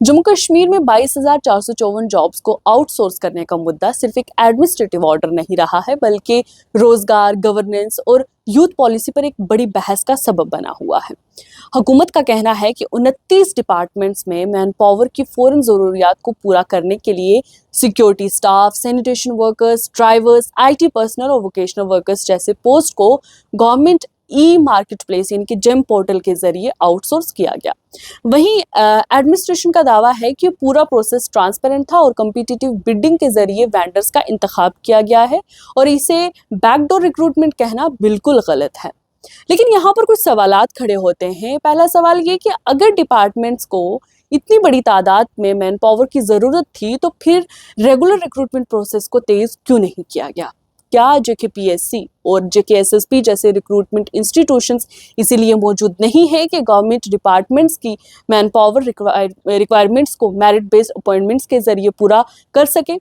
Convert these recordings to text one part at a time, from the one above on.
जम्मू कश्मीर में 22,454 जॉब्स को आउटसोर्स करने का मुद्दा सिर्फ एक एडमिनिस्ट्रेटिव ऑर्डर नहीं रहा है, बल्कि रोजगार, गवर्नेंस और यूथ पॉलिसी पर एक बड़ी बहस का सबब बना हुआ है। हुकूमत का कहना है कि 29 डिपार्टमेंट्स में मैन पावर की फौरन ज़रूरियात को पूरा करने के लिए security staff, sanitation workers, drivers, IT personal और वोकेशनल वर्कर्स जैसे पोस्ट को गवर्नमेंट मार्केट प्लेस यानी कि जेम पोर्टल के जरिए आउटसोर्स किया गया। वहीं एडमिनिस्ट्रेशन का दावा है कि पूरा प्रोसेस ट्रांसपेरेंट था और कम्पिटिटिव बिडिंग के जरिए वेंडर्स का इंतखाब किया गया है और इसे बैकडोर रिक्रूटमेंट कहना बिल्कुल गलत है। लेकिन यहाँ पर कुछ सवालात खड़े होते हैं। पहला सवाल ये कि अगर डिपार्टमेंट्स को इतनी बड़ी तादाद में मैन पावर की ज़रूरत थी तो फिर रेगुलर रिक्रूटमेंट प्रोसेस को तेज़ क्यों नहीं किया गया? क्या JKPSC और JKSSP जैसे रिक्रूटमेंट इंस्टीट्यूशंस इसीलिए मौजूद नहीं है कि गवर्नमेंट डिपार्टमेंट्स की मैन पावर रिक्वायरमेंट्स को मेरिट बेस्ड अपॉइंटमेंट्स के जरिए पूरा कर सके?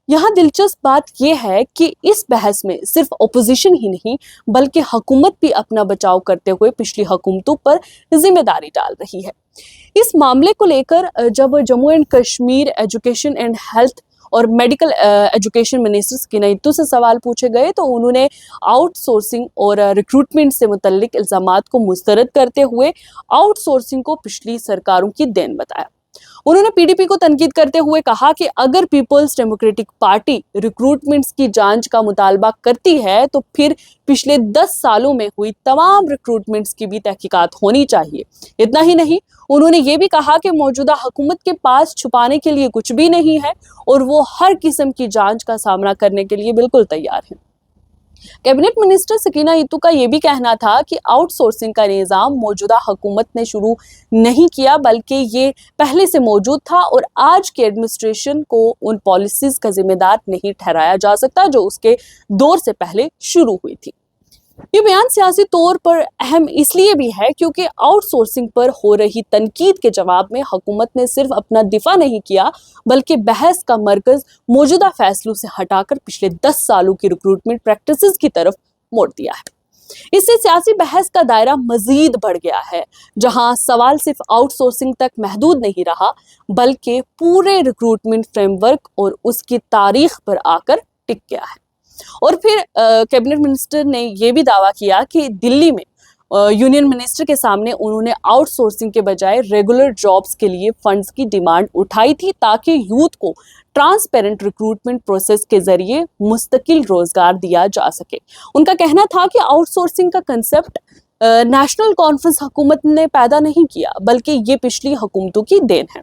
यहाँ दिलचस्प बात यह है कि इस बहस में सिर्फ अपोजिशन ही नहीं बल्कि हुकूमत भी अपना बचाव करते हुए पिछली हुकूमतों पर जिम्मेदारी डाल रही है। इस मामले को लेकर जब Jammu and Kashmir education and health और मेडिकल एजुकेशन मिनिस्टर सकीना इत्तू से सवाल पूछे गए तो उन्होंने आउटसोर्सिंग और रिक्रूटमेंट से मुतल्लिक इल्ज़ामात को मुस्तरद करते हुए आउटसोर्सिंग को पिछली सरकारों की देन बताया। उन्होंने PDP को तनकीद करते हुए कहा कि अगर पीपल्स डेमोक्रेटिक पार्टी रिक्रूटमेंट्स की जांच का मुतालबा करती है तो फिर पिछले 10 सालों में हुई तमाम रिक्रूटमेंट्स की भी तहकीकात होनी चाहिए। इतना ही नहीं, उन्होंने ये भी कहा कि मौजूदा हुकूमत के पास छुपाने के लिए कुछ भी नहीं है और वो हर किस्म की जांच का सामना करने के लिए बिल्कुल तैयार है। कैबिनेट मिनिस्टर सकीना इत्तू का ये भी कहना था कि आउटसोर्सिंग का निज़ाम मौजूदा हुकूमत ने शुरू नहीं किया बल्कि ये पहले से मौजूद था और आज के एडमिनिस्ट्रेशन को उन पॉलिसीज का जिम्मेदार नहीं ठहराया जा सकता जो उसके दौर से पहले शुरू हुई थी। ये बयान सियासी तौर पर अहम इसलिए भी है क्योंकि आउटसोर्सिंग पर हो रही तनकीद के जवाब में हुकूमत ने सिर्फ अपना दिफा नहीं किया बल्कि बहस का मरकज मौजूदा फैसलों से हटाकर पिछले 10 सालों की रिक्रूटमेंट प्रैक्टिसेस की तरफ मोड़ दिया है। इससे सियासी बहस का दायरा मजीद बढ़ गया है, जहां सवाल सिर्फ आउटसोर्सिंग तक महदूद नहीं रहा बल्कि पूरे रिक्रूटमेंट फ्रेमवर्क और उसकी तारीख पर आकर टिक गया है। और फिर कैबिनेट मिनिस्टर ने यह भी दावा किया कि दिल्ली में यूनियन मिनिस्टर के सामने उन्होंने आउटसोर्सिंग के बजाय रेगुलर जॉब्स के लिए फंड्स की डिमांड उठाई थी ताकि यूथ को ट्रांसपेरेंट रिक्रूटमेंट प्रोसेस के जरिए मुस्तकिल रोजगार दिया जा सके। उनका कहना था कि आउटसोर्सिंग का कंसेप्ट नेशनल कॉन्फ्रेंस हुकूमत ने पैदा नहीं किया बल्कि ये पिछली हुकूमतों की देन है।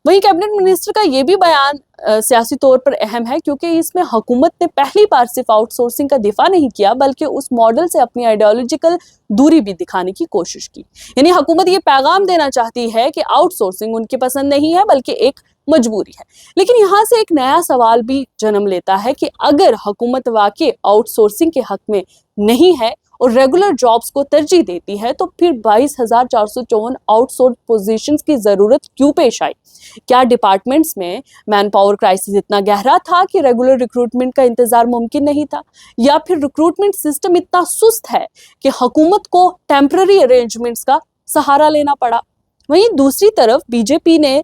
वहीं कैबिनेट मिनिस्टर का ये भी बयान सियासी तौर पर अहम है क्योंकि इसमें हुकूमत ने पहली बार सिर्फ आउटसोर्सिंग का दिफा नहीं किया बल्कि उस मॉडल से अपनी आइडियोलॉजिकल दूरी भी दिखाने की कोशिश की। यानी हुकूमत ये पैगाम देना चाहती है कि आउटसोर्सिंग उनकी पसंद नहीं है बल्कि एक मजबूरी है। लेकिन यहाँ से एक नया सवाल भी जन्म लेता है कि अगर हुकूमत वाकई आउटसोर्सिंग के हक में नहीं है और रेगुलर जॉब्स को तरजीह देती है तो फिर 22,454 आउटसोर्स पोजीशंस की जरूरत क्यों पेश आई? क्या डिपार्टमेंट्स में मैन पावर क्राइसिस इतना गहरा था कि रेगुलर रिक्रूटमेंट का इंतजार मुमकिन नहीं था, या फिर रिक्रूटमेंट सिस्टम इतना सुस्त है कि हुकूमत को टेम्पररी अरेंजमेंट्स का सहारा लेना पड़ा? वहीं दूसरी तरफ बीजेपी ने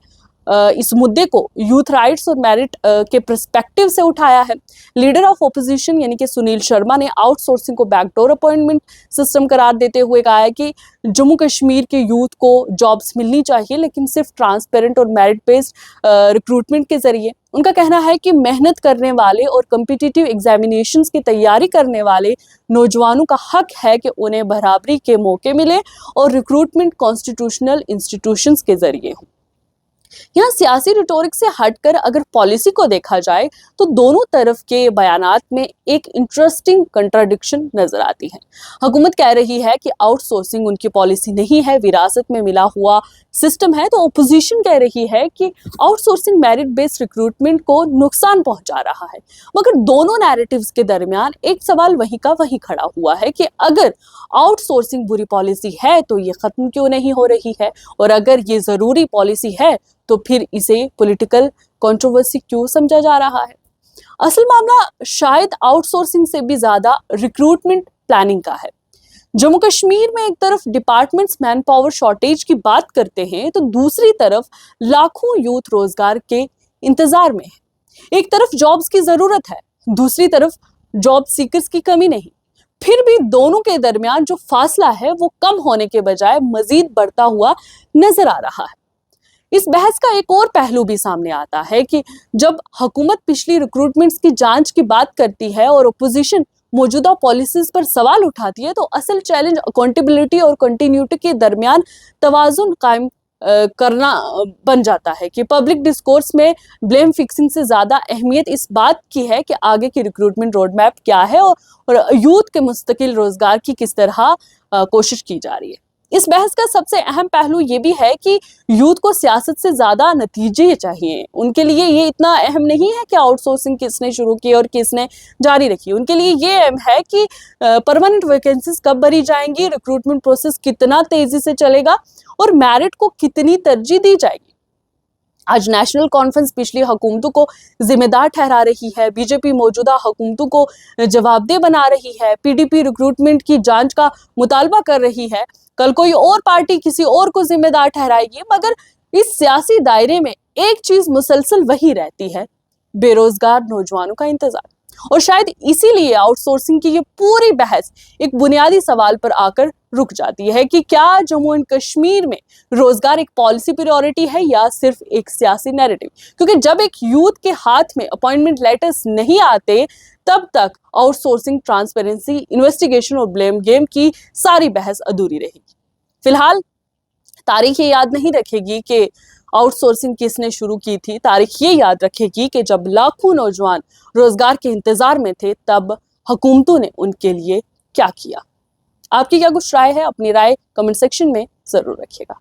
इस मुद्दे को यूथ राइट्स और मेरिट के पर्सपेक्टिव से उठाया है। लीडर ऑफ ओपोजिशन यानी कि सुनील शर्मा ने आउटसोर्सिंग को बैकडोर अपॉइंटमेंट सिस्टम करार देते हुए कहा है कि जम्मू कश्मीर के यूथ को जॉब्स मिलनी चाहिए लेकिन सिर्फ ट्रांसपेरेंट और मेरिट बेस्ड रिक्रूटमेंट के जरिए। उनका कहना है कि मेहनत करने वाले और कम्पिटिटिव एग्जामिनेशंस की तैयारी करने वाले नौजवानों का हक है कि उन्हें बराबरी के मौके मिले और रिक्रूटमेंट कॉन्स्टिट्यूशनल इंस्टीट्यूशंस के जरिए हो। यहाँ सियासी रिटोरिक से हटकर अगर पॉलिसी को देखा जाए तो दोनों तरफ के बयानात में एक इंटरेस्टिंग कंट्राडिक्शन नजर आती है। हुकूमत कह रही है कि आउटसोर्सिंग उनकी पॉलिसी नहीं है, विरासत में मिला हुआ सिस्टम है, तो ओपोजिशन कह रही है कि आउटसोर्सिंग मेरिट बेस्ड रिक्रूटमेंट को नुकसान पहुंचा रहा है। मगर दोनों नैरेटिव्स के दरमियान एक सवाल वही का वही खड़ा हुआ है कि अगर आउटसोर्सिंग बुरी पॉलिसी है तो ये खत्म क्यों नहीं हो रही है, और अगर ये जरूरी पॉलिसी है तो फिर इसे पॉलिटिकल कंट्रोवर्सी क्यों समझा जा रहा है? असल मामला शायद आउटसोर्सिंग से भी ज्यादा रिक्रूटमेंट प्लानिंग का है। जम्मू कश्मीर में एक तरफ डिपार्टमेंट्स मैन पावर शॉर्टेज की बात करते हैं तो दूसरी तरफ लाखों यूथ रोजगार के इंतजार में है। एक तरफ जॉब्स की जरूरत है, दूसरी तरफ जॉब सीकर्स की कमी नहीं। फिर भी दोनों के दरमियान जो फासला है वो कम होने के बजाय मजीद बढ़ता हुआ नजर आ रहा है। इस बहस का एक और पहलू भी सामने आता है कि जब हुकूमत पिछली रिक्रूटमेंट्स की जांच की बात करती है और अपोजिशन मौजूदा पॉलिसीज पर सवाल उठाती है, तो असल चैलेंज अकाउंटेबिलिटी और कंटिन्यूटी के दरमियान तवाजुन कायम करना बन जाता है कि पब्लिक डिस्कोर्स में ब्लेम फिक्सिंग से ज्यादा अहमियत इस बात की है कि आगे की रिक्रूटमेंट रोड मैप क्या है और यूथ के मुस्तकिल रोजगार की किस तरह कोशिश की जा रही है। इस बहस का सबसे अहम पहलू ये भी है कि यूथ को सियासत से ज्यादा नतीजे चाहिए। उनके लिए ये इतना अहम नहीं है कि आउटसोर्सिंग किसने शुरू की और किसने जारी रखी। उनके लिए ये अहम है कि परमानेंट वैकेंसीज कब भरी जाएंगी, रिक्रूटमेंट प्रोसेस कितना तेजी से चलेगा और मेरिट को कितनी तरजीह दी जाएगी। आज नेशनल कॉन्फ्रेंस पिछली हुकूमतों को जिम्मेदार ठहरा रही है, बीजेपी मौजूदा हुकूमतों को जवाबदेह बना रही है, पीडीपी रिक्रूटमेंट की जांच का मुतालबा कर रही है, कल कोई और पार्टी किसी और को जिम्मेदार ठहराएगी। मगर इस सियासी दायरे में एक चीज मुसलसल वही रहती है, बेरोजगार नौजवानों का इंतजार। और शायद इसीलिए आउटसोर्सिंग की ये पूरी बहस एक बुनियादी सवाल पर आकर रुक जाती है कि क्या जम्मू एंड कश्मीर में रोजगार एक पॉलिसी प्रायोरिटी है या सिर्फ एक सियासी नैरेटिव। क्योंकि जब एक यूथ के हाथ में अपॉइंटमेंट लेटर्स नहीं आते, तब तक आउटसोर्सिंग, ट्रांसपेरेंसी, इन्वेस्टिगेशन और ब्लेम गेम की सारी बहस अधूरी रहेगी। फिलहाल तारीख ये याद नहीं रखेगी कि आउटसोर्सिंग किसने शुरू की थी, तारीख ये याद रखेगी कि जब लाखों नौजवान रोजगार के इंतजार में थे, तब हुकूमतों ने उनके लिए क्या किया। आपकी क्या कुछ राय है? अपनी राय कमेंट सेक्शन में जरूर रखिएगा।